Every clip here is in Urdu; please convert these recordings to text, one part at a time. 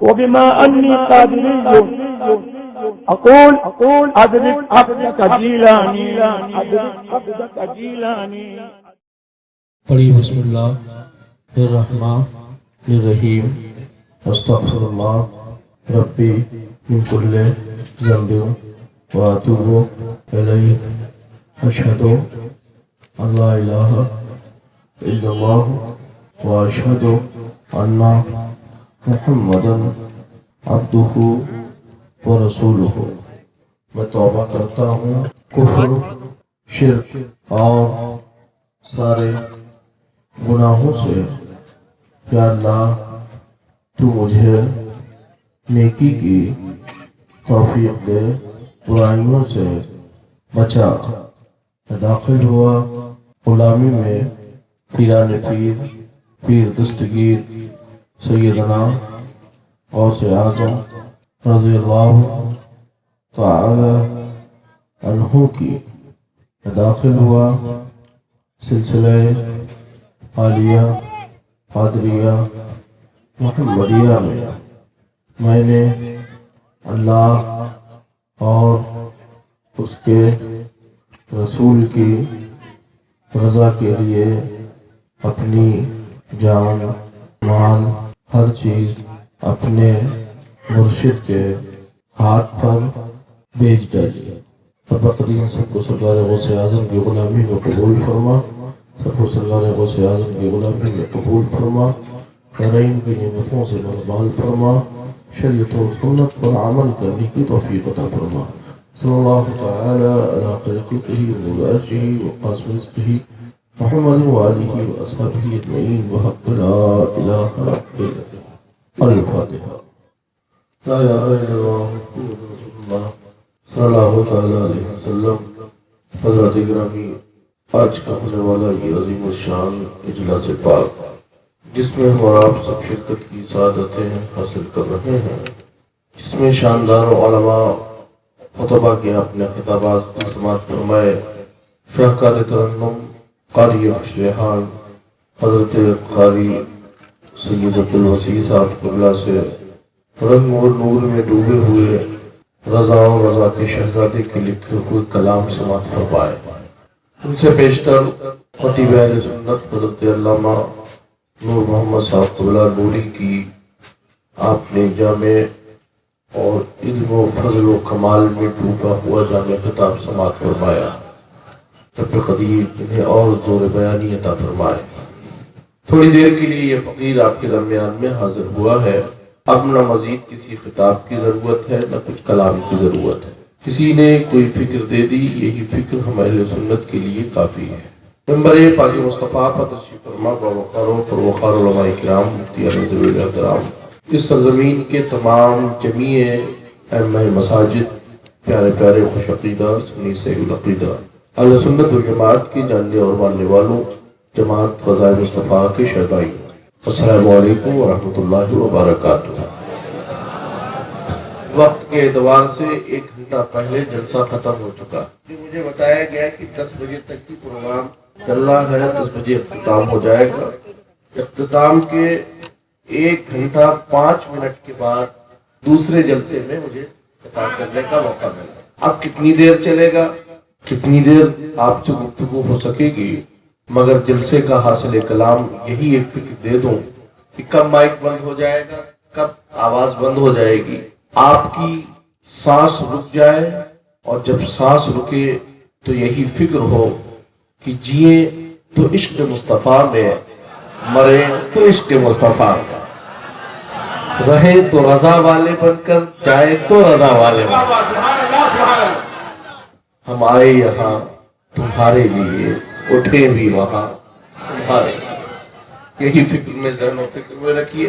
وبما أني قادري أقول أدرك عبدك جيلاني أدرك عبدك جيلاني. پڑھی بسم اللہ الرحمن الرحیم. استغفر اللہ ربی من کل ذنب واتوب الیہ. اشہد ان لا الہ الا اللہ واشہد ان محمدا عبدہ ورسولہ. میں توبہ کرتا ہوں کفر، شرک اور سارے گناہوں سے. یا اللہ تو مجھے نیکی کی توفیق دے، برائیوں سے بچا. داخل ہوا غلامی میں پیران پیر دستگیر سیدنا غوث اعظم رضی اللہ تعالی عنہ کی. داخل ہوا سلسلہ عالیہ قادریہ محمدیہ میں. میں نے اللہ اور اس کے رسول کی رضا کے لیے اپنی جان، مال، ہر چیز اپنے مرشد کے ہاتھ پر بیچ ڈالی. رب قدیم سب کو سرکار غوث اعظم کی غلامی میں قبول فرما. سب کو سرکار غوث اعظم کی غلامی میں قبول فرما. کریم کی نعمتوں سے مالمال فرما. شریعت و سنت پر عمل کرنے کی توفیق عطا فرما. صلی اللہ تعالی علی خیر خلقہ ونور عرشہ وقاسم رزقہ محمد وآلہ واصحابہ اجمعین بحق لا الہ الا الفاتحہ. لا الہ الا اللہ محمد رسول اللہ صلی اللہ تعالی علیہ وسلم. حضرات گرامی، آج کا ہونے والا یہ عظیم الشان اجلاس پاک جس میں ہم اور آپ سب شرکت کی سعادتیں حاصل کر رہے ہیں، جس میں شاندار علماء خطبہ کے اپنے خطابات کی سماعت فرمائے. شاہکار ترنم قاری اشرحان حضرت قاری سید عبدالوسیع صاحب قبلہ سے رنگ اور نور میں ڈوبے ہوئے رضا و رضا کے شہزادے کے لکھے ہوئے کلام سماعت فرمائے. ان سے پیشتر خطیب اہل سنت حضرت علامہ نور محمد صاحب قبلہ نوری کی آپ نے جامع اور علم و فضل و کمال میں ڈوبا ہوا جامع خطاب سماعت فرمایا. رب قدیر انہیں اور زور بیانی عطا فرمائے. تھوڑی دیر کے لیے یہ فقیر آپ کے درمیان میں حاضر ہوا ہے. اب نہ مزید کسی خطاب کی ضرورت ہے، نہ کچھ کلام کی ضرورت ہے. کسی نے کوئی فکر دے دی، یہی فکر ہم اہل سنت کے لیے کافی ہے. ممبر پاک مصطفیٰ پر تشریف فرما باوقار و پروقار علماء کرام، مفتیان ذوی احترام، اس سرزمین کے تمام جمیع ائمہ مساجد، پیارے پیارے خوش عقیدہ سنی سید العقیدہ اہل سنت والجماعت کے جاننے اور ماننے والوں، جماعت غزائے مصطفیٰ کے شہدائیں، السلام علیکم ورحمۃ اللہ وبرکاتہ. وقت کے اعتبار سے 1 گھنٹہ پہلے جلسہ ختم ہو چکا. مجھے بتایا گیا کہ 10 بجے تک کی پروگرام چل رہا ہے، 10 بجے اختتام ہو جائے گا. اختتام کے 1 گھنٹہ 5 منٹ کے بعد دوسرے جلسے میں مجھے خطاب کرنے کا موقع ملا. اب کتنی دیر چلے گا، کتنی دیر آپ سے گفتگو ہو سکے گی، مگر جلسے کا حاصل کلام یہی ایک فکر دے دوں کہ کب مائک بند ہو جائے گا، کب آواز بند ہو جائے گی. آپ کی سانس رک جائے، اور جب سانس رکے تو یہی فکر ہو کہ جیے تو عشق مصطفیٰ میں، مرے تو عشق مصطفیٰ میں، رہے تو رضا والے بن کر، جائے تو رضا والے بن کر. ہم آئے یہاں تمہارے لیے، اٹھے بھی وہاں تمہارے لیے. یہی فکر میں ذہن و فکر میں رکھیے.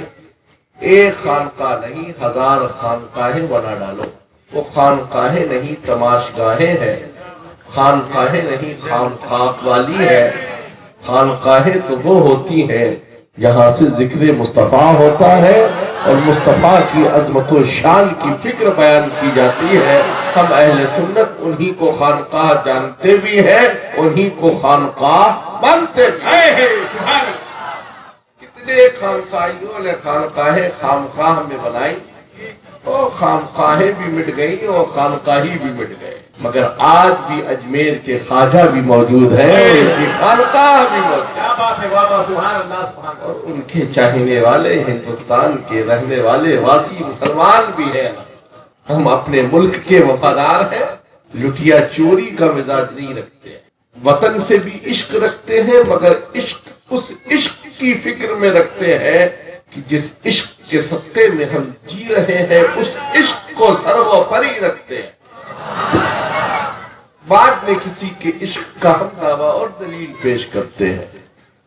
ایک خانقاہ نہیں 1000 خانقاہیں بنا ڈالو. وہ خانقاہیں نہیں تماشگاہیں ہیں، خانقاہیں نہیں خانقاہ والی ہے. خانقاہیں تو وہ ہوتی ہیں جہاں سے ذکر مصطفیٰ ہوتا ہے اور مصطفیٰ کی عظمت و شان کی فکر بیان کی جاتی ہے. ہم اہل سنت انہی کو خانقاہ جانتے بھی ہیں، انہی کو خانقاہ مانتے بھی ہیں. کتنے کتنے خانقاہیوں نے خانقاہیں خامخواہ میں بنائی، اور خامخواہیں بھی مٹ گئی اور خانقاہی بھی مٹ گئے، مگر آج بھی اجمیر کے خواجہ بھی موجود ہیں اور ان کی خانقاہ بھی موجود ہے۔ کیا بات ہے بابا، سبحان اللہ سبحان اللہ۔ اور ان کے چاہنے والے ہندوستان کے رہنے والے واسی مسلمان بھی ہیں۔ ہم اپنے ملک کے وفادار ہیں، لٹیا چوری کا مزاج نہیں رکھتے ہیں، وطن سے بھی عشق رکھتے ہیں، مگر عشق اس عشق کی فکر میں رکھتے ہیں کہ جس عشق کے صدقے میں ہم جی رہے ہیں اس عشق کو سروپری رکھتے ہیں۔ بعد میں کسی کے عشق کا ہم دعویٰ اور دلیل پیش کرتے ہیں،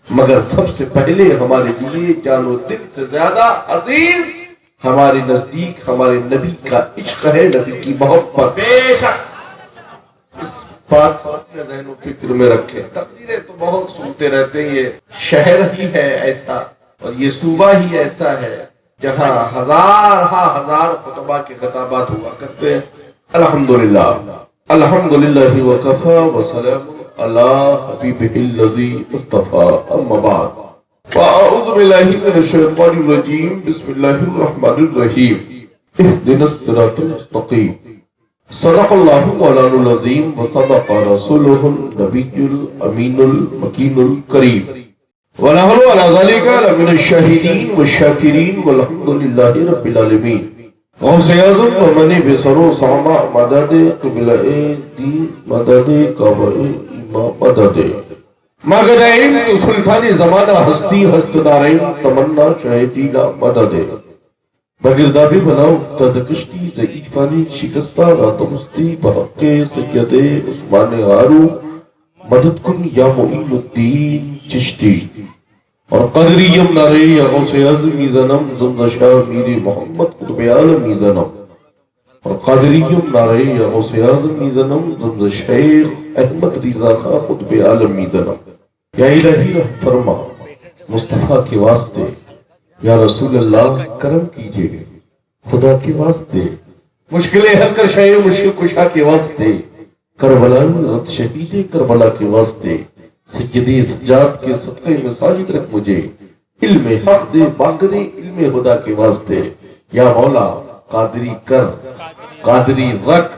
مگر سب سے پہلے ہمارے لیے جان و دل سے زیادہ عزیز ہمارے نزدیک ہمارے نبی کا عشق ہے، نبی کی محبت۔ بے شک اس بات کو اپنے ذہن و فکر میں رکھیں۔ تقریریں تو بہت سنتے رہتے ہیں، یہ شہر ہی ہے ایسا اور یہ صوبہ ہی ایسا ہے جہاں ہزار خطبہ کے خطابات ہوا کرتے ہیں۔ الحمدللہ الحمدللہ وکفا وسلام علی حبیبہ الذی اصطفیٰ، اما بعد فاعوذ باللہ من الشیطان الرجیم، بسم اللہ الرحمن الرحیم، اہدنا الصراط المستقیم، صدق اللہ مولانا العظیم وصدق رسولہ النبی الامین المکین الکریم، ونحن علی ذلک لمن الشاہدین والشاکرین والحمدللہ رب العالمین۔ غوث اعظم ومن بسرو صعمہ مدد قبلہ دین مدد کعبہ امام مدد مغدین تو سلطان زمانہ ہستی ہست دارین تمنا شاہدینا مدد بگردابی بلا افتاد کشتی ضعیفانی شکستہ راتمستی بحق سید عثمان غارو مدد کن یا معین الدین چشتی، اور قدریم نارے یا غوث اعظم زنم زمزہ شاہ میر محمد قطب عالم زنم، اور قادریم نارے یا غوث اعظم زنم زمزہ شیخ احمد رضا خان قطب عالم زنم۔ یا الہی رحم فرما مصطفیٰ کے واسطے، یا رسول اللہ کرم کیجئے خدا کے واسطے، مشکلیں حل کر شاہ مشکل کشا کے واسطے، کربلائی رت شہید کربلا کے واسطے، سجدے سجاد کے صدقے میں ساجد رکھ مجھے، علم حق دے باقر علم خدا کے واسطے، یا مولا قادری کر قادری رکھ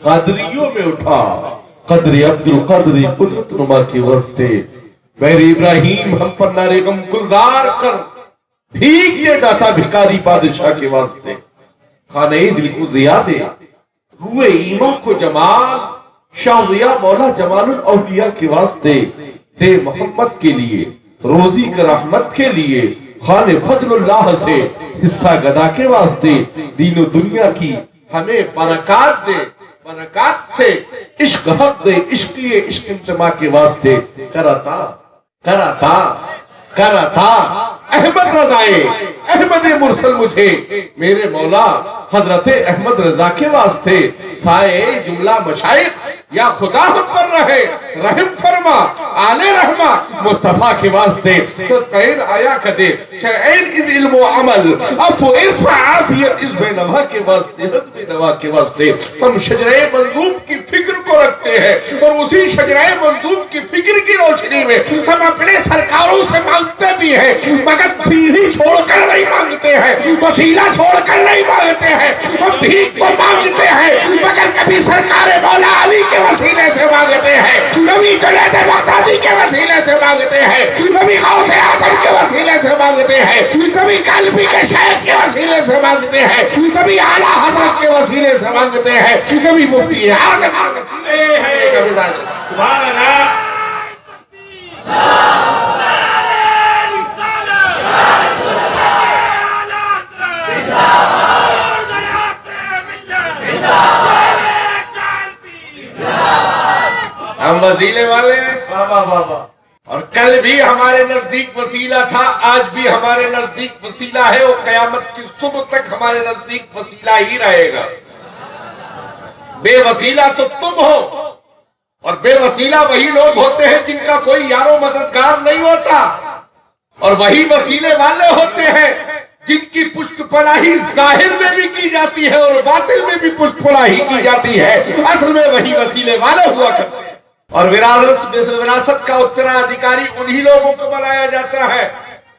قادریوں میں اٹھا، قدر عبد القادری قدرت نما کے واسطے، بیر ابراہیم ہم پر نارے غم گلزار کر، بھیگ دے داتا بھکاری بادشاہ کے واسطے، خانہ دل کو ضیاء دے، روح ایمان کو جمال، شاہ ضیاء مولا جمال الاولیاء کے واسطے، دے محمد کے لیے روزی کا رحمت کے لیے، خان فضل اللہ سے حصہ گدا کے واسطے، دین و دنیا کی ہمیں برکات دے، برکات سے عشق حق دے، عشق لیے عشق انتماع کے واسطے، کرتا احمد رضائے احمد مرسل مجھے میرے مولا حضرت احمد رضا کے واسطے، سائے جملہ مشائق یا خدا ہم پر رہے رحم فرما، آل رحمہ مصطفیٰ کے واسطے، صدقین آیا کدے شرعین از علم و عمل، عفو ارفع عافیت از بے نوا کے واسطے، حضب نوا کے واسطے، ہم شجرہ منظوم کی فکر کو رکھتے ہیں، اور اسی شجرہ منظوم کی فکر کی روشنی میں ہم اپنے سرکاروں سے مانگتے بھی ہیں، مگر سیڑھی چھوڑ کر نہیں مانگتے ہیں، وسیلہ چھوڑ کر نہیں مانگتے ہیں، ہم بھیک کو مانگتے ہیں، مگر کبھی سرکار مولا علی کے وسیلے سے مانگتے ہیں، کبھی جنید بغدادی کے وسیلے سے مانگتے ہیں، کبھی غوث اعظم کے وسیلے سے مانگتے ہیں، کبھی قلبی کے شیخ کے وسیلے سے مانگتے ہیں، کبھی اعلیٰ حضرت کے وسیلے سے مانگتے ہیں، کبھی مفتی اعظم مانگتے ہیں، کبھی سبحان اللہ۔ ہم وسیلے والے ہیں، اور کل بھی ہمارے نزدیک وسیلہ تھا، آج بھی ہمارے نزدیک وسیلہ ہے، اور قیامت کی صبح تک ہمارے نزدیک وسیلہ ہی رہے گا۔ بے وسیلہ تو تم ہو، اور بے وسیلہ وہی لوگ ہوتے ہیں جن کا کوئی یار و مددگار نہیں ہوتا، اور وہی وسیلے والے ہوتے ہیں جن کی پشت پناہی ظاہر میں بھی کی جاتی ہے اور باطن میں بھی پشت پناہی کی جاتی ہے، اصل میں وہی وسیلے والے ہوا کرتے ہیں۔ اور وراثت کا اترادھیکاری انہی لوگوں کو بنایا جاتا ہے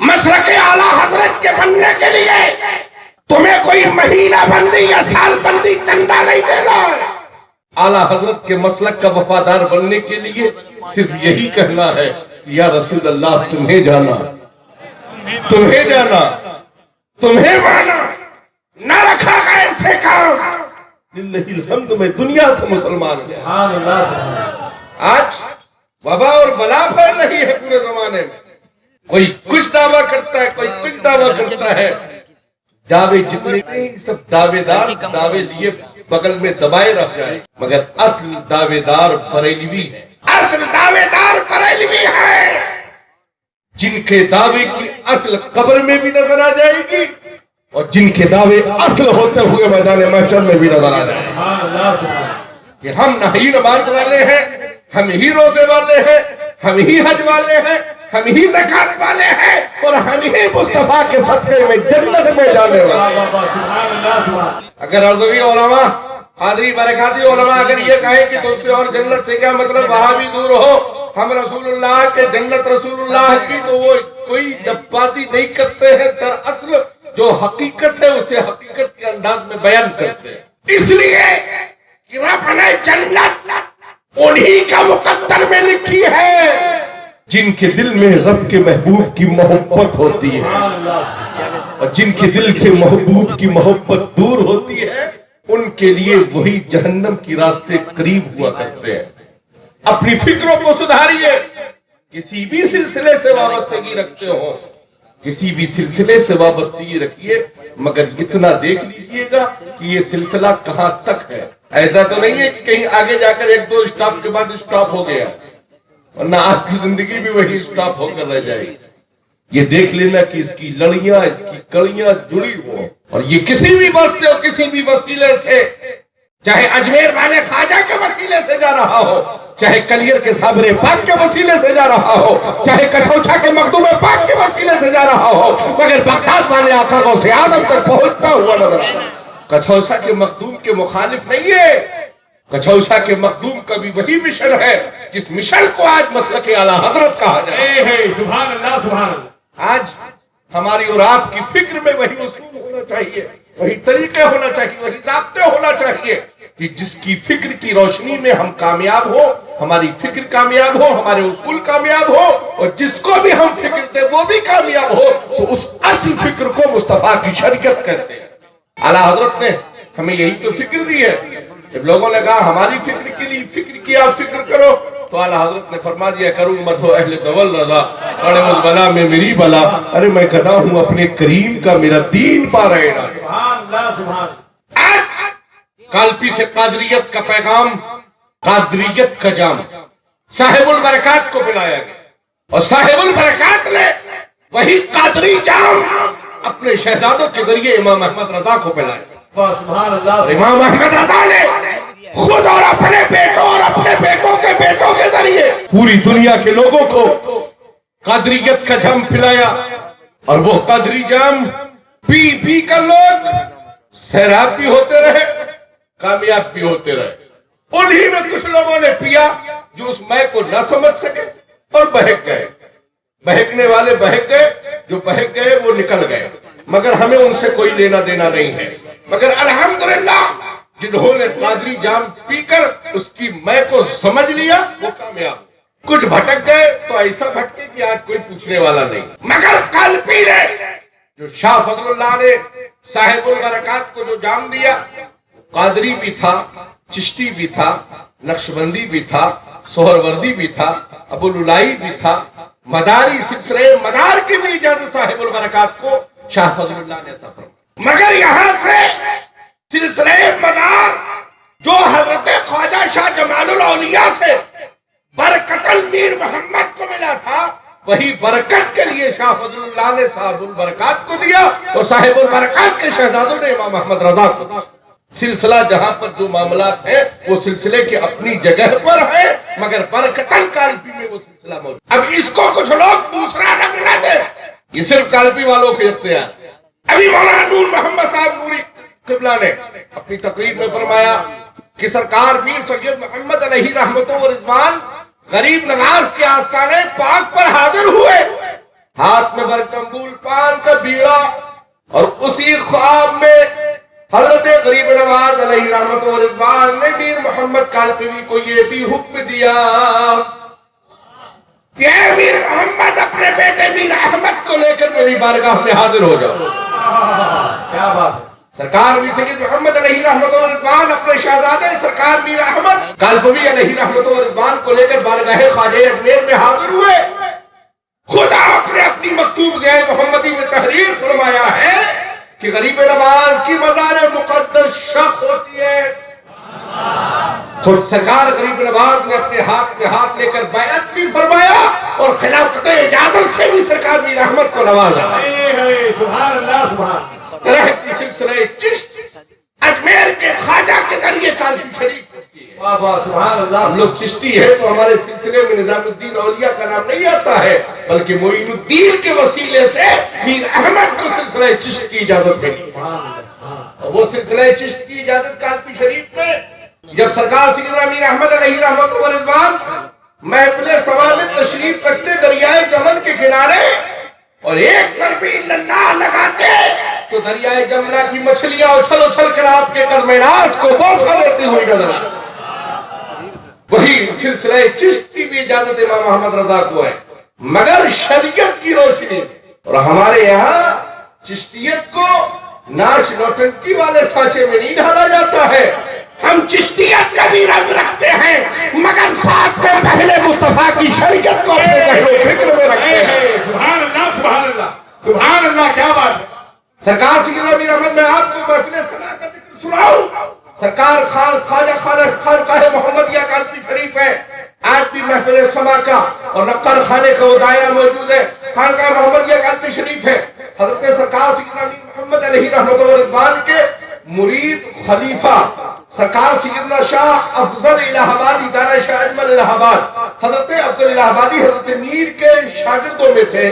مسلک اعلیٰ حضرت کے بننے کے لیے تمہیں کوئی مہینہ بندی یا سال بندی چندہ نہیں دینا ہے. اعلیٰ حضرت کے مسلک کا وفادار بننے کے لیے صرف یہی کہنا ہے یا رسول اللہ تمہیں جانا، تمہیں جانا، تمہیں مانا، نہ رکھا غیر سے کام. للہ الحمد میں دنیا سے مسلمان ہوں. آج وبا اور بلا پھیل رہی ہے پورے زمانے میں. کوئی کچھ دعویٰ کرتا ہے، کوئی کچھ دعویٰ کرتا ہے. دعوے جتنے سب دعوے دار دعوے لیے بغل میں دبائے رہ جائے، مگر اصل دعوے دار بریلوی ہے. اصل دعوے دار بریلوی ہے جن کے دعوے کی اصل قبر میں بھی نظر آ جائے گی اور جن کے دعوے اصل ہوتے ہوئے میدان محشر میں بھی نظر آ جائے گی کہ ہم نہ ہی نماز والے ہیں، ہم ہی روزے والے ہیں، ہم ہی حج والے ہیں، ہم ہی زکات والے ہیں اور ہم ہی مصطفیٰ کے صدقے میں جنت میں جانے والے. اگر رضوی علماء، قادری برکاتی علماء اگر یہ کہیں کہ تجھ سے اور جنت سے کیا مطلب، وہاں بھی دور ہو، ہم رسول اللہ کے جنت رسول اللہ کی، تو وہ کوئی جب بازی نہیں کرتے ہیں. دراصل جو حقیقت ہے اسے حقیقت کے انداز میں بیان کرتے ہیں. اس لیے کہ رب نے جنت انہی کا مقدر میں لکھی ہے جن کے دل میں رب کے محبوب کی محبت ہوتی ہے، اور جن کے دل سے محبوب کی محبت دور ہوتی ہے ان کے لیے وہی جہنم کی راستے قریب ہوا کرتے ہیں. اپنی فکروں کو سدھاریے. کسی بھی سلسلے سے وابستگی رکھتے ہو، کسی بھی سلسلے سے وابستگی رکھیے، مگر اتنا دیکھ لیجئے گا کہ یہ سلسلہ کہاں تک ہے. ایسا تو نہیں ہے کہ کہیں آگے جا کر ایک دو اسٹاپ کے بعد اسٹاپ ہو گیا، ورنہ آپ کی زندگی بھی وہی اسٹاپ ہو کر رہ جائے گی. یہ دیکھ لینا کہ اس کی لڑیاں، اس کی کڑیاں جڑی ہو، اور یہ کسی بھی واسطے اور کسی بھی وسیلے سے، چاہے اجمیر والے خواجہ کے وسیلے سے جا رہا ہو، چاہے کلیر کے صابر پاک کے وسیلے سے جا رہا ہو، چاہے کچھوچا کے مخدوم پاک کے وسیلے سے جا رہا ہو، مگر بغداد والے آقا غوث اعظم تک پہنچتا ہوا نظر آتا. کچھوچا کے مخدوم کے مخالف نہیں ہے. کچھوچا کے مخدوم کا بھی وہی مشن ہے جس مشن کو آج مسلک اعلیٰ حضرت کہا جائے. سبحان اللہ، سبحان اللہ. آج ہماری اور آپ کی فکر میں وہی اصول ہونا چاہیے، وہی طریقے ہونا چاہیے، وہی ضابطے ہونا چاہیے کہ جس کی فکر کی روشنی میں ہم کامیاب ہو، ہماری فکر کامیاب ہو، ہمارے اصول کامیاب ہو، اور جس کو بھی ہم فکر دیں وہ بھی کامیاب ہو، تو اس اصل فکر کو مصطفیٰ کی شریعت کہتے ہیں. اعلیٰ حضرت نے ہمیں یہی تو فکر دی ہے. جب لوگوں نے کہا ہماری فکر کے لیے فکر کی آپ فکر کرو، تو اعلیٰ حضرت نے فرما دیا کروں مدھو اہل دول رضا پڑے اس بلا میں میری بلا. ارے میں گدا ہوں اپنے کریم کا، میرا دین پا رہے نا. سبحان اللہ، سبحان. آج کالپی سے قادریت کا پیغام، قادریت کا جام صاحب البرکات کو پلایا گیا، اور صاحب البرکات نے وہی قادری جام اپنے شہزادوں کے ذریعے امام احمد رضا کو پلایا. سبحان اللہ. امام احمد رضا نے خود اور اپنے بیٹوں اور اپنے بیٹوں کے ذریعے پوری دنیا کے لوگوں کو قادریت کا جام پلایا، اور وہ قادری جام پی پی کر لوگ سیراب بھی ہوتے رہے، کامیاب بھی ہوتے رہے. انہی میں کچھ لوگوں نے پیا جو اس مے کو نہ سمجھ سکے اور بہک گئے. بہکنے والے بہک گئے، جو بہک گئے وہ نکل گئے، مگر ہمیں ان سے کوئی لینا دینا نہیں ہے. مگر الحمدللہ جنہوں نے قادری جام پی کر اس کی مے کو سمجھ لیا وہ کامیاب. کچھ بھٹک گئے تو ایسا بھٹکے کہ آج کوئی پوچھنے والا نہیں. مگر قلبی نے، جو شاہ فضل اللہ نے صاحب البرکات کو جو جام دیا، قادری بھی تھا، چشتی بھی تھا، نقشبندی بھی تھا، سہروردی بھی تھا، ابوالعلائی بھی تھا، مداری سلسلے مدار کی بھی اجازت صاحب البرکات کو شاہ فضل اللہ نے عطا فرمائی. مگر یہاں سے سلسلے مدار جو حضرت خواجہ شاہ جمال الاولیاء سے برکتل میر محمد کو ملا تھا، وہی برکت کے لیے شاہ فضل اللہ نے صاحب البرکات کو دیا، اور صاحب البرکات کے شہزادوں نے امام احمد رضا کو دیا. سلسلہ جہاں پر جو معاملات ہیں وہ سلسلے کے اپنی جگہ پر ہیں، مگر برکتل کالپی میں وہ سلسلہ موجود. اب اس کو کچھ لوگ دوسرا رنگ نہ دیں، یہ صرف کالپی والوں کے اختیار. ابھی مولانا نور محمد صاحب نوری قبلہ نے اپنی تقریر میں فرمایا کہ سرکار میر سید محمد علیہ رحمت و رضوان غریب نواز کے آستانے پاک پر حاضر ہوئے، ہاتھ میں برکمبول پان کا بیڑا، اور اسی خواب میں حضرت غریب نواز علیہ رحمت و رضوان نے میر محمد کالپوی کو یہ بھی حکم دیا کہ اے میر محمد اپنے بیٹے میر احمد کو لے کر میری بارگاہ میں حاضر ہو جاؤ۔ کیا بات ہے۔ سرکار میر سید محمد علیہ رحمت و رضوان اپنے شہزادے سرکار میر احمد کالپوی علیہ رحمت و رضوان کو لے کر بارگاہ خواجہ اجمیر میں حاضر ہوئے۔ خدا آپ نے اپنی مکتوب ضیاء محمدی میں تحریر فرمایا ہے کہ غریب نواز کی مزار مقدس شق ہوتی ہے۔ خود سرکار غریب نواز نے اپنے ہاتھ میں ہاتھ لے کر بیعت بھی فرمایا اور خلافت اجازت سے بھی سرکار میر احمد کو نوازا۔ سبحان اللہ سبحان اللہ۔ اس طرح کی سلسلہ چشت اجمیر کے خواجہ کے ذریعے کالپی شریف ہوتی ہے۔ واہ واہ سبحان اللہ۔ ہم لوگ چشتی ہے تو ہمارے سلسلے میں نظام الدین اولیاء کا نام نہیں آتا ہے، بلکہ معین الدین کے وسیلے سے میر احمد کو سلسلہ چشت کی اجازت ملی۔ اور وہ سلسلہ چشت کی اجازت کالپی شریف میں جب سرکار سیدنا میر احمد علیہ رحمت و رضوان محفل سما میں تشریف رکھتے دریائے جمل کے کنارے اور ایک تربیل اللہ لگاتے تو دریائے جملہ کی مچھلیاں اچھل اچھل کر آپ کے قدمیناز کو بوسہ دیتی ہوئی نظر آتی۔ وہی سلسلہ چشت کی بھی اجازت امام محمد رضا کو ہے، مگر شریعت کی روشنی۔ اور ہمارے یہاں چشتیت کو ناش نوٹنکی والے سانچے میں نہیں ڈھالا جاتا ہے۔ ہم چشتیت کا بھی رنگ رکھتے ہیں مگر ساتھ میں پہلے مصطفیٰ کی شریعت کو اپنے ذہن و فکر میں رکھتے ہیں۔ سبحان اللہ سبحان اللہ سبحان اللہ۔ کیا بات ہے۔ سرکار سیدنا میر احمد میں آپ کو محفل سما کا ذکر سناؤں۔ سرکار خواجہ خانقاہ محمدیہ کالپی شریف ہے، آج بھی محفل سما کا اور نقل خانے کا وہ دائرہ موجود ہے، خانقاہ محمدیہ کالپی شریف ہے۔ حضرت سرکار سیدنا میر محمد علیہ رحمت و رضوان کے مرید خلیفہ سرکار سیدنا شاہ افضل الہ آبادی دارہ شاہ اجمل الہ آباد حضرت افضل الہ آبادی حضرت میر کے شاگردوں میں تھے،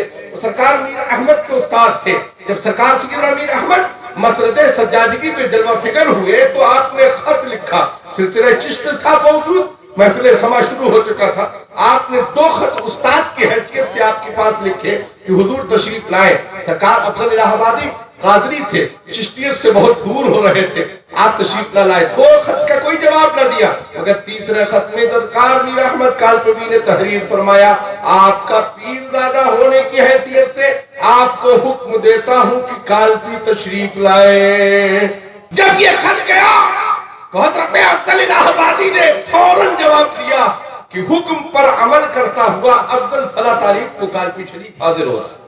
سرکار میر احمد کے استاد تھے۔ جب سرکار سیدنا میر احمد مسرد سجادگی پہ جلوہ فکر ہوئے تو آپ نے خط لکھا، سلسلہ چشت تھا موجود، محفل سما شروع ہو چکا تھا، آپ نے 2 خط استاد کی حیثیت سے آپ کے پاس لکھے کہ حضور تشریف لائیں۔ سرکار افضل الہ آبادی قادری تھے، چشتیت سے بہت دور ہو رہے تھے، آپ تشریف نہ لائے، 2 خط کا کوئی جواب نہ دیا، مگر تیسرے خط میں سرکار میر احمد کالپوی نے تحریر فرمایا، آپ کا پیر زادہ ہونے کی حیثیت سے آپ کو حکم دیتا ہوں کہ کالپی تشریف لائے۔ جب یہ خط گیا تو حضرت افضل الہ آبادی نے فوراً جواب دیا کہ حکم پر عمل کرتا ہوا افضل فلا تاریخ کو کالپی شریف حاضر ہو رہا ہے۔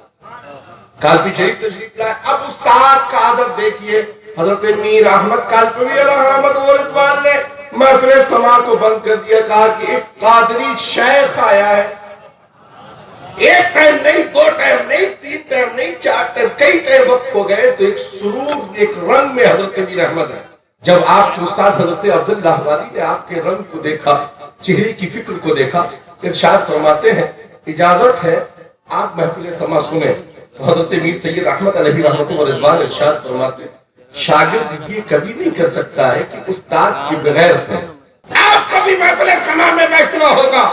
کالپی شریف تشریف لائے۔ اب استاد کا عادت دیکھیے، حضرت میر احمد کالپوی علیہ رحمت و رضوان نے محفل سما کو بند کر دیا، کہا کہ ایک قادری شیخ آیا ہے، ایک ٹائم نہیں، 2 ٹائم نہیں، 3 ٹائم نہیں، 4 ٹائم، کئی ٹائم وقت ہو گئے تو ایک سرور ایک رنگ میں حضرت میر احمد ہے۔ جب آپ کے استاد حضرت افضل الہ آبادی نے آپ کے رنگ کو دیکھا، چہرے کی فکر کو دیکھا، ارشاد فرماتے ہیں اجازت ہے آپ محفل سما سنیں۔ تو حضرت میر سید احمد علیہ رحمت و رضوان ارشاد فرماتے شاگرد یہ کبھی نہیں کر سکتا ہے کہ استاد کے بغیر سے آپ کبھی محفل سما میں بیٹھنا ہوگا۔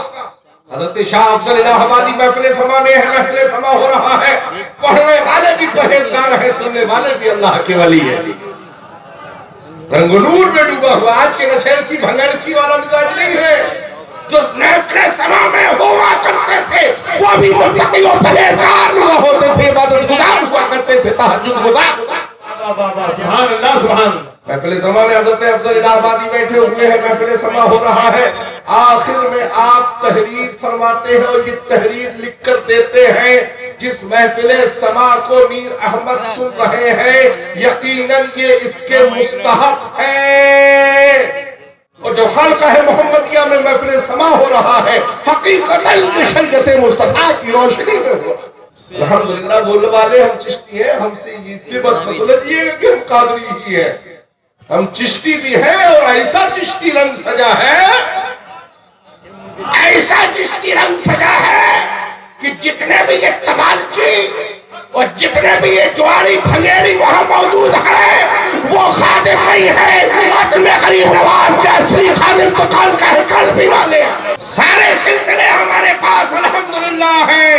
حضرت شاہ افضل الہ آبادی محفل سما میں ہے، محفل سما ہو رہا ہے، پڑھنے والے بھی پرہیزگار ہیں، سننے والے بھی اللہ کے ولی ہیں، رنگ و نور میں ڈوبا ہوا۔ آج کے نچھڑچی بھنگڑچی والا مزاج نہیں ہے، جو محفل سما میں ہوا کرتے تھے وہ بھی متقی و پرہیزگار ہوا ہوتے تھے، عبادت گزار ہوا کرتے تھے، تہجد گزار۔ سبحان اللہ سبحان اللہ۔ محفل سما میں حضرت افضل الہ آبادی بیٹھے ہوئے ہیں، محفل سما ہو رہا ہے، آخر میں آپ تحریر فرماتے ہیں اور یہ تحریر لکھ کر دیتے ہیں، جس محفل سما کو میر احمد سن رہے ہیں یقیناً یہ اس کے مستحق ہے، اور جو خانقاہ محمدیہ میں محفل سما ہو رہا ہے حقیقتاً یہ شریعت مصطفیٰ کی روشنی میں ہو رہا ہے۔ الحمدللہ بولنے والے ہم چشتی ہیں، ہم سے یہ بات مت لیجیے گا کہ ہم قادری ہی ہیں، ہم چشتی بھی ہیں، اور ایسا چشتی رنگ سجا ہے، ایسا چشتی رنگ سجا ہے کہ جتنے بھی یہ تبالچی اور جتنے بھی یہ جواری بھنگیڑی وہاں موجود ہے وہ خادم نہیں ہے، اصل میں غریب نواز کے اصلی خادم تو خانقاہ کالپی والے ہیں۔ سارے سلسلے ہمارے پاس الحمدللہ ہیں،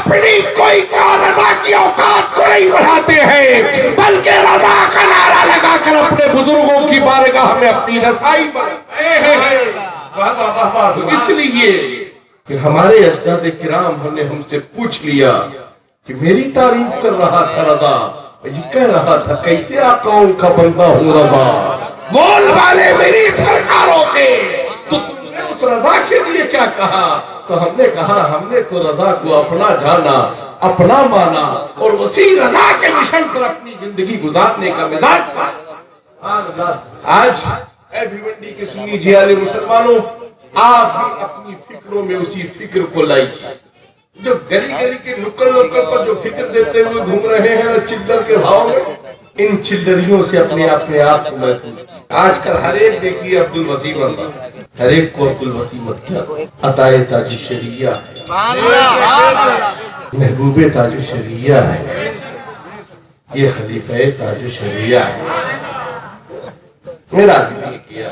اپنی کوئی رضا کی اوقات کو نہیں بڑھاتے ہیں، بلکہ رضا کا نعرہ لگا کر اپنے بزرگوں کی بارگاہ میں اپنی رسائی اس لیے کہ ہمارے اجداد کرام نے ہم سے پوچھ لیا کہ میری تعریف کر رہا تھا رضا، یہ کہہ رہا تھا کیسے آقاؤں کا بندہ ہوں رضا، بول والے میری سرکاروں کے، تو تم نے اس رضا کے لیے کیا کہا؟ تو ہم نے کہا ہم نے تو رضا کو اپنا جانا، اپنا مانا، اور اسی رضا کے مشن پر اپنی زندگی گزارنے کا مزاج تھا۔ آج اے بھیونڈی کے سنی جیالے مسلمانوں، آپ بھی اپنی فکروں میں اسی فکر کو لائیے۔ جو گلی گلی کے نکڑ نکڑ پر جو فکر دیتے ہوئے گھوم رہے ہیں چلر کے بھاؤ میں، ان چلریوں سے اپنے آپ کو محفوظ۔ آج کل ہر ایک دیکھیے عبد الوسیم ہر ایک کو عبد الوسیم کیا عطائے تاج الشریعہ محبوب تاج الشریعہ ہے، یہ خلیفہ تاج الشریعہ ہے۔ میرا بھی کیا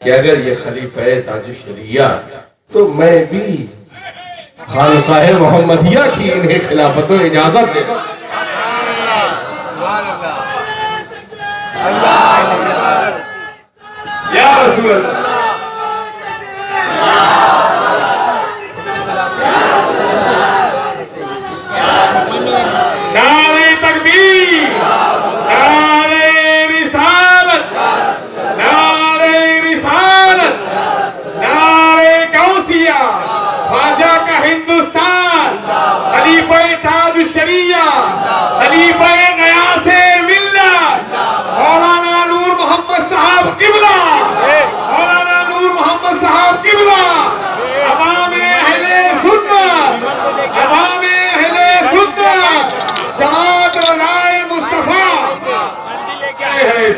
کہ اگر یہ خلیفہ تاج الشریعہ ہے تو میں بھی خانقاہ محمدیہ کی انہیں خلافت و اجازت دے گا۔ یا رسول اللہ، نعرہ تکبیر، نعرہ رسالت، نعرہ رسالت، نعرہ غوثیہ، خواجہ کا ہندوستان، خلیفہ تاج الشریعہ، خلیفہ غیاث ملت، مولانا نور محمد صاحب قبلہ، مولانا نور محمد صاحب قبلہ، عوام اہل سنت، عوام اہل سنت، جماعت رائے مصطفیٰ۔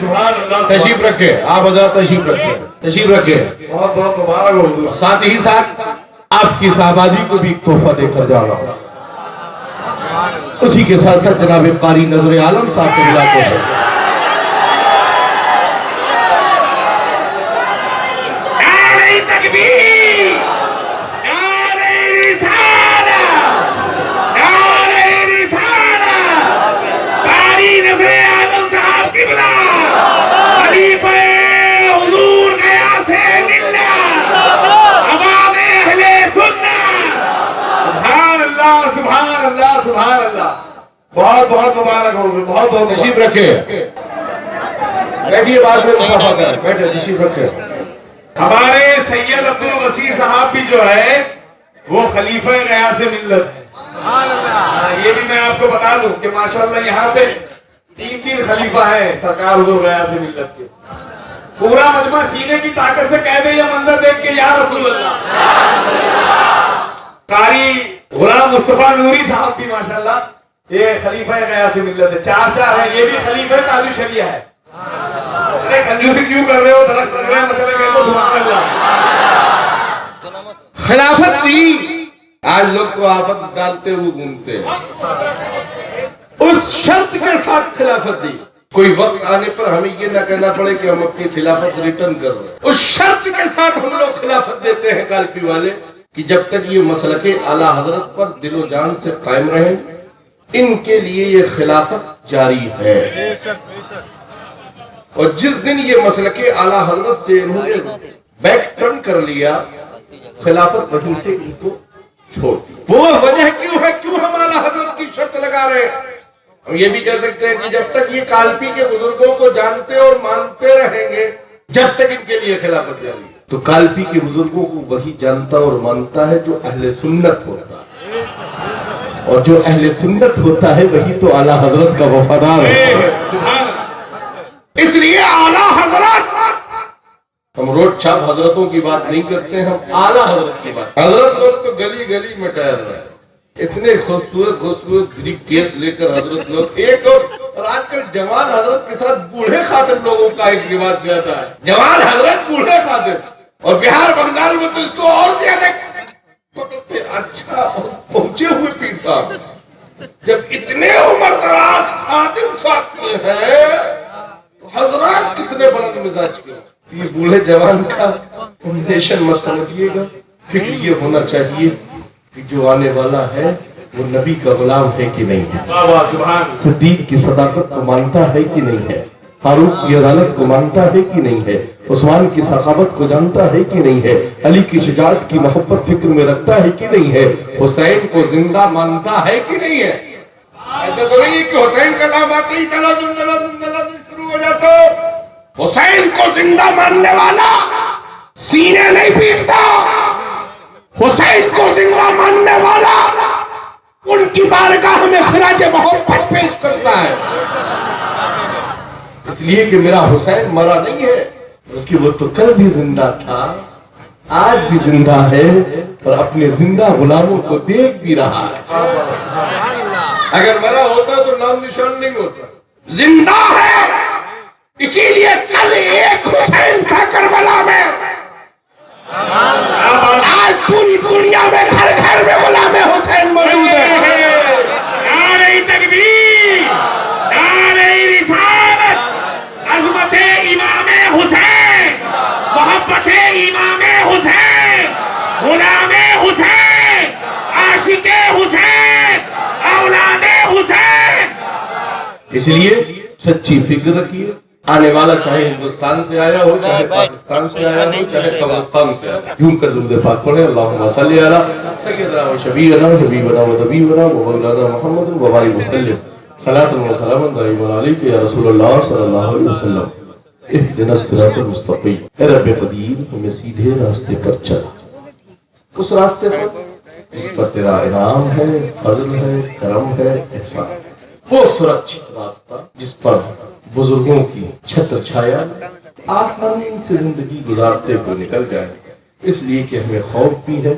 سبحان اللہ، تشریف رکھے آپ حضرات، تشریف رکھے۔ بہت بہت مبارک ہو۔ ساتھ ہی ساتھ آپ کی صحابادی کو بھی ایک تحفہ دے کر جا رہا ہوں، اسی کے ساتھ ساتھ جناب قاری نظر عالم صاحب کے ملا کو ہے۔ نعرہ تکبیر، نعرہ رسالت، نعرہ رسالت، قاری نظر عالم صاحب قبلہ، خلیفہ حضور غیاث ملت، عوام اہل سنت۔ سبحان اللہ، سبحان اللہ، سبحان اللہ، بہت بہت مبارک ہو، بہت بہت تشریف رکھے، بیٹھیے بعد میں مصافحہ کریں، بیٹھے تشریف رکھے۔ ہمارے سید عبد الوسیع صاحب بھی جو ہے وہ خلیفہ غیاث ملت ہے۔ یہ بھی میں آپ کو بتا دوں کہ ماشاءاللہ یہاں پہ تین خلیفہ ہیں سرکار حضور غیاث ملت کے۔ پورا مجمع سینے کی طاقت سے کہہ دے یہ منظر دیکھ کے یا رسول اللہ۔ قاری غلام مصطفیٰ نوری صاحب بھی ماشاءاللہ یہ خلیفہ غیاث ملت ہے، چار ہیں، یہ بھی خلیفہ تاج الشریعہ ہے۔ ارے کنجوسی کیوں کر رہے ہو، درخت لگ رہے ہیں، مسئلہ کہہ دو سبحان اللہ۔ خلافت دی، آج لوگ تو آفت ڈالتے ہوئے گھومتے ہیں، اس شرط کے ساتھ خلافت دی، کوئی وقت آنے پر ہمیں یہ نہ کہنا پڑے کہ ہم اپنی خلافت ریٹرن کر رہے ہیں۔ اس شرط کے ساتھ ہم لوگ خلافت دیتے ہیں کالپی والے کہ جب تک یہ مسلک اعلیٰ حضرت پر دل و جان سے قائم رہیں، ان کے لیے یہ خلافت جاری ہے، اور جس دن یہ مسلک اعلیٰ حضرت سے انہوں نے بیک ٹرن کر لیا، خلافت وہیں سے ان کو چھوڑ دی۔ وہ وجہ کیوں ہے، کیوں ہم اعلیٰ حضرت کی شرط لگا رہے ہیں؟ ہم یہ بھی کہہ سکتے ہیں کہ جب تک یہ کالپی کے بزرگوں کو جانتے اور مانتے رہیں گے، جب تک ان کے لیے خلافت جاری ہے۔ تو کالپی کے بزرگوں کو وہی جانتا اور مانتا ہے جو اہل سنت ہوتا ہے، اور جو اہل سنت ہوتا ہے وہی تو اعلیٰ حضرت کا وفادار ہے۔ اس لیے اعلیٰ حضرت، ہم روڈ چھاپ حضرتوں کی بات نہیں کرتے، ہم اعلیٰ حضرت کی بات۔ حضرت لوگ تو گلی گلی میں ٹہل رہے ہیں، اتنے خوبصورت کیس لے کر حضرت لوگ ایک، اور آج کل جوان حضرت کے ساتھ بوڑھے خادم لوگوں کا ایک رواج زیادہ ہے، جوان حضرت بوڑھے خادم، اور بہار بنگال میں تو اس کو اور زیادہ پکڑتے۔ اچھا پہنچے ہوئے پیر صاحب، جب اتنے عمر دراز خادم ساتھ میں ہیں تو حضرات کتنے بلند مزاج کے۔ یہ بوڑھے جوان کا کمبینیشن مت سمجھیے گا، فکر یہ ہونا چاہیے کہ جو آنے والا ہے وہ نبی کا غلام ہے کہ نہیں ہے، واہ واہ سبحان صدیق کی صداقت کو مانتا ہے کہ نہیں ہے، فاروق کی عدالت کو مانتا ہے کہ نہیں ہے، عثمان کی سخاوت کو جانتا ہے کہ نہیں ہے، علی کی شجاعت کی محبت فکر میں رکھتا ہے کہ نہیں ہے، حسین کو زندہ مانتا ہے کہ نہیں ہے۔ ایسا تو نہیں ہے کہ حسین کا نام آتے ہی دلادن دلادن دلادن شروع ہو جاتا ہو۔ حسین کو زندہ ماننے والا سینے نہیں پیٹتا، حسین کو زندہ ماننے والا ان کی بارگاہ میں خراج محبت پیش کرتا ہے۔ اس لیے کہ میرا حسین مرا نہیں ہے، بلکہ وہ تو کل بھی زندہ تھا، آج بھی زندہ ہے، اور اپنے زندہ غلاموں کو دیکھ بھی رہا ہے۔ اگر مرا ہوتا تو نام نشان نہیں ہوتا، زندہ ہے، اسی لیے کل ایک حسین تھا کربلا میں، آج پوری دنیا میں گھر گھر میں غلام حسین موجود ہے۔ نعرہ تکبیر، نعرہ رسالت، عظمت امام حسین، محبت امام حسین، غلام حسین، عاشق حسین، اولاد حسین۔ اس لیے سچی فکر رکھیے، آنے والا چاہے ہندوستان سے آیا ہو، چاہے پاکستان سے آیا ہو، چاہے قبرستان سے آیا ہو، یوں کر درود پاک پڑھیں، اللہم صلی علی سیدنا و شفیعنا حبیبنا و طبیبنا و مولانا محمد و بارک وسلم، صلاۃ و سلام دائما علیک یا رسول اللہ صلی اللہ علیہ وسلم، اہدنا الصراط المستقیم، اے رب قدیر ہمیں سیدھے راستے پر چلا، اس راستے پر جس پر تیرا انعام ہے، فضل ہے، کرم ہے، احسان ہے، وہ سرکشت راستہ جس پر بزرگوں کی چھتر چھایا آسانی سے زندگی گزارتے ہوئے نکل جائے، اس لیے کہ ہمیں خوف بھی ہے،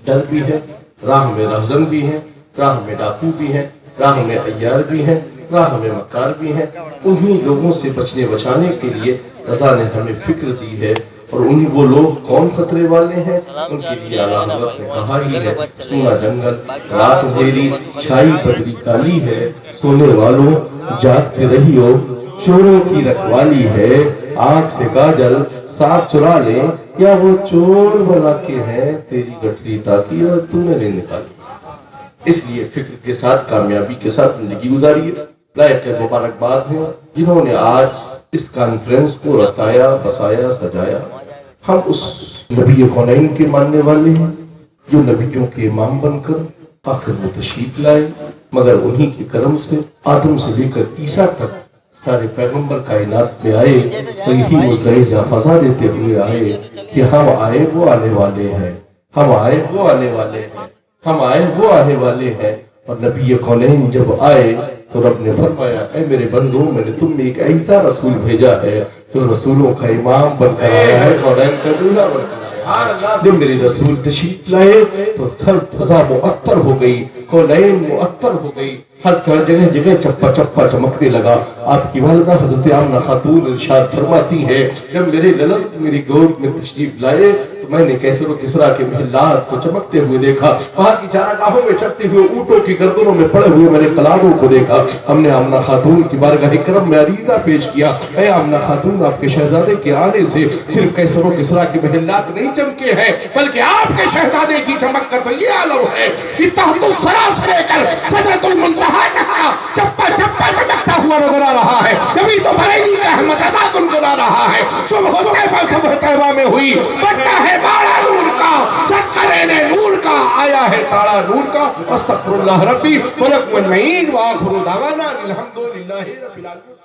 ڈر بھی ہے، راہ میں رہزن بھی ہے، راہ میں ڈاکو بھی ہے، راہ میں عیار بھی ہے، راہ میں مکار بھی ہے، انہی لوگوں سے بچنے بچانے کے لیے رضا نے ہمیں فکر دی ہے، اور انہی وہ لوگ کون خطرے والے ہیں، ان کے لیے اعلیٰ حضرت نے کہا ہی ہے، سونا جنگل رات اندھیری چھائی بدری کالی ہے، سونے والوں جاگتے رہیو چوروں کی رکھوالی ہے، آنکھ سے کاجل صاف چرا لیں یا وہ چور بلا کے ہیں، تیری گٹھری تاکی اور تو نے نہیں نکالی۔ اس لیے فکر کے ساتھ کامیابی کے ساتھ زندگی گزاری ہے۔ لائق مبارکباد ہیں جنہوں نے آج اس کانفرنس کو رسایا، بسایا، سجایا۔ ہم اس نبی کونین کے ماننے والے ہیں جو نبیوں کے امام بن کر آخر میں تشریف لائے، مگر انہی کے کرم سے آدم سے لے کر عیسیٰ تک سارے پیغمبر کائنات میں آئے تو یہی مزدہجہ فضا دیتے ہوئے آئے کہ ہم آئے وہ آنے والے ہیں، ہم آئے وہ آنے والے ہیں، ہم آئے وہ آنے والے ہیں۔ اور نبی کونین جب آئے تو رب نے فرمایا، اے میرے بندوں، میں نے تم میں ایک ایسا رسول بھیجا ہے جو رسولوں کا امام بن کر آیا ہے، کونین کا دولہ بن کر آیا ہے۔ جب میرے رسول تشریف لائے تو ہر فضا معطر ہو گئی، کونین معطر ہو گئی، ہر جگہ جگہ چپا چپا چمکنے لگا۔ آپ کی والدہ حضرت آمنہ خاتون ارشاد فرماتی ہے، جب میرے للت میری گود میں تشریف لائے تو میں نے کیسر و کسرا کے محلات کو چمکتے ہوئے دیکھا، وہاں کی چارگاہوں میں چڑھتے ہوئے اونٹوں کی گردنوں میں پڑے ہوئے میں نے قلادوں کو دیکھا۔ ہم نے آمنہ خاتون کی بارگاہ کرم میں عریضہ پیش کیا، اے آمنہ خاتون، آپ کے شہزادے کے آنے سے صرف کیسر و کسرا کے محلات نہیں چمکے ہیں، بلکہ آپ کے شہزادے کی چمک کا تو یہ عالم ہے کہ تحت الثری سے لے کر سدرۃ المنتہی تک چپا چپا چمکتا ہوا نظر آ رہا ہے۔ ابھی تو بریلی کا احمد ادا گنگنا رہا ہے، صبح طیبہ میں ہوئی، بڑھتا ہے بارہ نور کا، صدقہ لینے نور کا، آیا ہے تاڑا نور کا۔ استغفر اللہ ربی ولکم اجمعین، وآخر دعوانا الحمدللہ رب العالمین۔